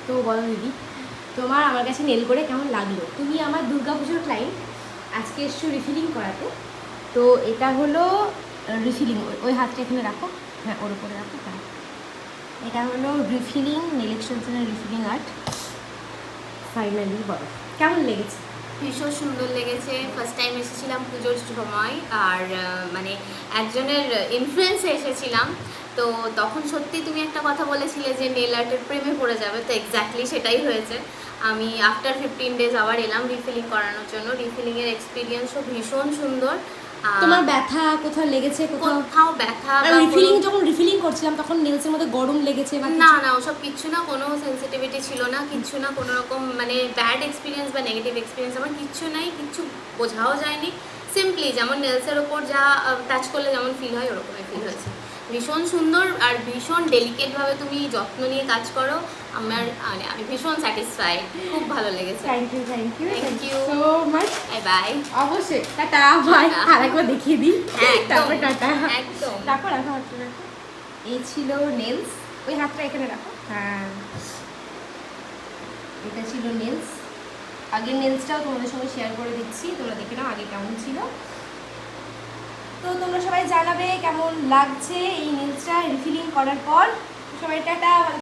তো বলো দিদি, তোমার আমার কাছে নেল করে কেমন লাগলো? তুমি আমার দুর্গাপুজোর ক্লায়েন্ট, আজকে এসছো রিফিলিং করাতে। তো এটা হলো রিফিলিং, ওই হাতটা এখানে রাখো, হ্যাঁ ওর উপরে রাখো, হ্যাঁ। এটা হলো রিফিলিং, নেল এক্সটেনশনের রিফিলিং আর্ট। ফাইনালি বলো কেমন লেগেছে? ভীষণ সুন্দর লেগেছে। ফার্স্ট টাইম এসেছিলাম পুজোর সময়, আর মানে একজনের ইনফ্লুয়েন্সে এসেছিলাম। তো তখন সত্যি তুমি একটা কথা বলেছিলে যে নেল আর্টের প্রেমে পড়ে যাবে, তো এক্স্যাক্টলি সেটাই হয়েছে। আমি আফটার 15 ডেজ আবার এলাম রিফিলিং করানোর জন্য। রিফিলিংয়ের এক্সপিরিয়েন্সও ভীষণ সুন্দর। তোমার ব্যথা কোথাও লেগেছে? কোথাও ব্যথা রিফিলিং যখন রিফিলিং করছিলাম তখন নেলসের মধ্যে গরম লেগেছে বা না না, ওসব কিচ্ছু না, কোনো সেন্সিটিভিটি ছিল না, কিচ্ছু না, কোনো রকম মানে ব্যাড এক্সপিরিয়েন্স বা নেগেটিভ এক্সপিরিয়েন্স আমার কিচ্ছু নাই, কিচ্ছু বোঝাও যায়নি। সিম্পলি যেমন নেলসের ওপর যা টাচ করলে যেমন ফিল হয় ওরকমই ফিল হয়েছে। ভীষণ সুন্দর আর ভীষণ ডেলিকেটভাবে তুমি যত্ন নিয়ে কাজ করো। আমার মানে আমি ভীষণ স্যাটিসফাইড, খুব ভালো লেগেছে। Thank you Thank you. So much. Bye bye. অবশ্যই টাটা বাই। আরেকবার দেখিয়ে দিই, তারপর টাটা। একদম। রাখো রাখো হাতটা রাখো। এই ছিল নেলস, ওই হাতটা এখানে রাখো, হ্যাঁ। এটা ছিল নেলস। আগের নেলসটাও তোমাদের সঙ্গে শেয়ার করে দিচ্ছি, তোমরা দেখে নাও আগে কেমন ছিল। তো তোমরা সবাই জানাবে কেমন লাগছে এই নেলসটা রিফিলিং করার পর। সবাই টাটা।